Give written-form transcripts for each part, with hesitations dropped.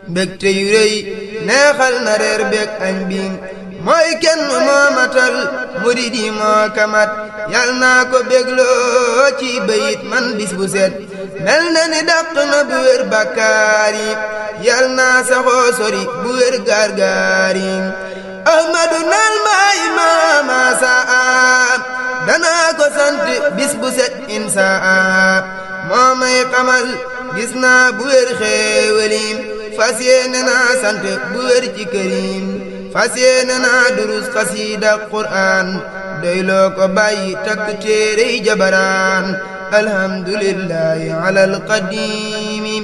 mbégte yu rëy neexal na reer bég añ bi mooy kenn moo matal murid yi moo kamat yal naa ko bégloo ci bayit man bis bu set mel na ni dàq na bu wér bàkkaar yi yal naa saxoo sori bu wér gaar-gaar yi ahmadu nal maay maama saa danaa ko sant bis bu set insaa moo may xamal gis naa bu wér xéewalim fas yéene naa sant bu wér ci kërim fas yéene naa durus xasiida qur'aan doyloo ko bàyyi takk téerey jabaraan alhamdulillahi ala alqadimi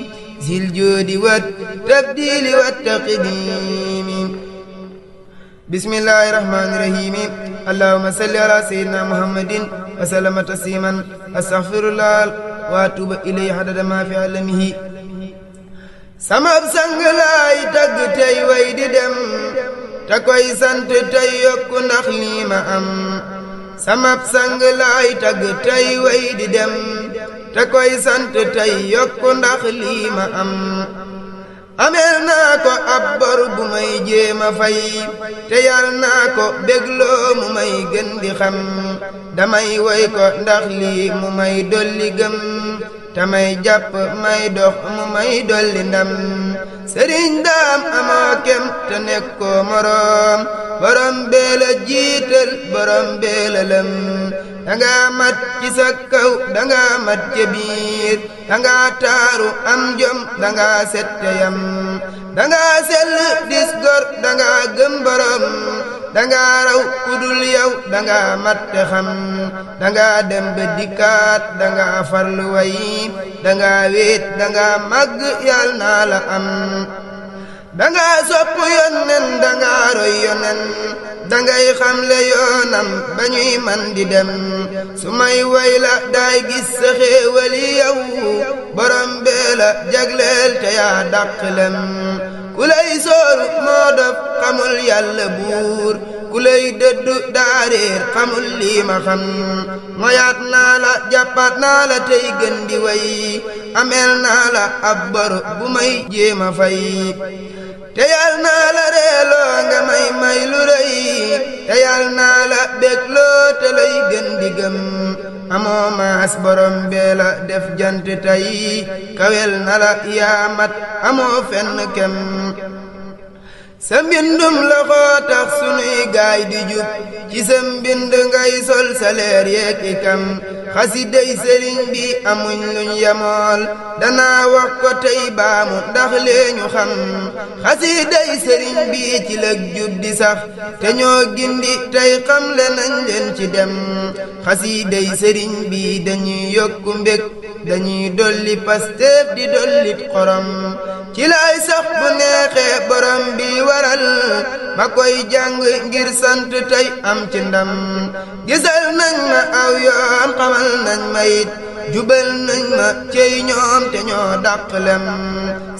zil joodi wat tabdili wat taqdimi bismillahi rahmani rahimi allahumma salli ala sayyidina muhammadin wa sallama tasliman astaghfirullah wa atubu ilayhi hadada ma fi alamihi samab sang laay tagg tey way di dem te koy sant tey yokku ndax lii ma am samab sang laay tagg tey way di dem te koy sant tey yokku ndax lii ma am ameel naa ko ab bor bu may jéema fay te yal naa ko bégloo mu may gën di xam damay woy ko ndax lii mu may dolli gëm te may jàpp may dox mu may dolli ndam sëriñ daam amoo kem te nekkoo moroom borom bee la jiital borom bee la lëm danga mat ci sa kaw danga mat ca biir danga taaru am jom danga set te yam danga sell dis gor danga gëm borom danga raw kudul yow danga mat te xam danga dem ba dikkaat danga farlu way danga wéet danga màgg yal naa la am danga sopp yonen danga roy yonen dangay xamle yoonam ba ñuy man di dem su may way la daay gis sa xéewali yow borom bee la jagleel te yaa dàq lem ku lay sooru moo dof xamul yàlla buur ku lay dëddu daareer xamul lii ma xam moyaat naa la jàppaat naa la tey gën di way ameel naa la ab bor bu may jéema fay te yal naa la reeloo nga may lu rëy te yal naa la bégloo te lay gën di gëm amoo maas borom bee la def jant tey kawel na la yaa mat amoo fenn kem sa mbindum la xoo tax sunuy gaay di jub ci sa mbind ngay sol sa leer yeek ikam xasiday sëriñ bi amuñ luñ yemool danaa wax ko tey baamu ndax leeñu xam xasiday sëriñ bi ci lëg jub di sax te ñoo gindi tey xam le nañ leen ci dem xasiday sëriñ bi dañuy yokku mbég dañuy dolli pasteef di dollit xorom ci lay sax bu neexee borom bi waral ma koy jàng ngir sant tey am ci ndam gisal nañ ma aw yoon xamal nañ ma it jubal nañ ma cey ñoom te ñoo dàq lem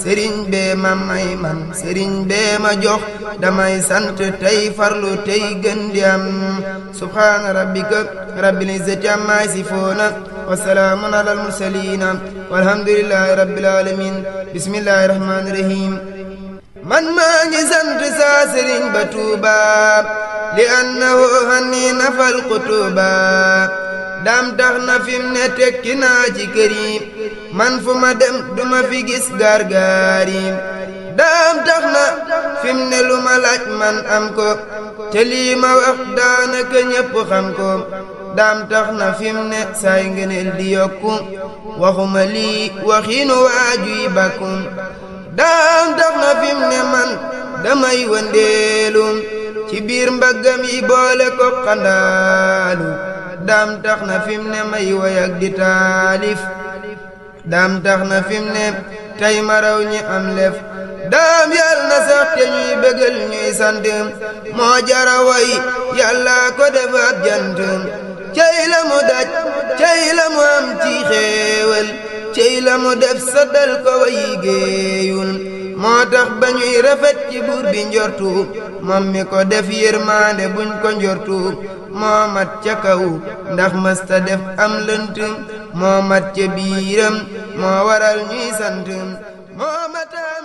sëriñ bee ma may man sëriñ bee ma jox damay sant tey farlu tey gën di am subhaana rabbika rabbil izzati amma yasifuuna wa salaamun alal mursaliina walhamdulillahi rabbil aalamiin bismillahi rahmaani rahiim man maa ngi sant saa sëriñ ba Tuuba li annahu hanni nafal qutuba daam tax na fim ne tekki naa ci kër yi man fu ma dem duma fi gis gaar-gaar yi daam tax na fim ne lu ma laaj man am ko te lii ma wax daanaka ñépp xam ko daam tax na fim ne saay ngëneel di yokku waxuma lii waxiinu waajuy bakkum daam tax na fim ne man damay wëndeelu ci biir mbaggam yi boole ko xandaalu daam tax na fim ne may wayak di taalif daam tax na fim ne tey maraw ñi am lef daam yal na sax te ñuy bégal ñuy sant moo jara way yàlla ko defaat jant cey la mu daj cey la mu am ci xéewal cey la mu def saddal ko way géeyul moo tax ba ñuy rafet ci buur bi njortu moom mi ko def yërmaande buñ ko njortu moo mat ca kaw ndax mësta def am lënt moo mat ca biiram moo waral ñuy sant moo matam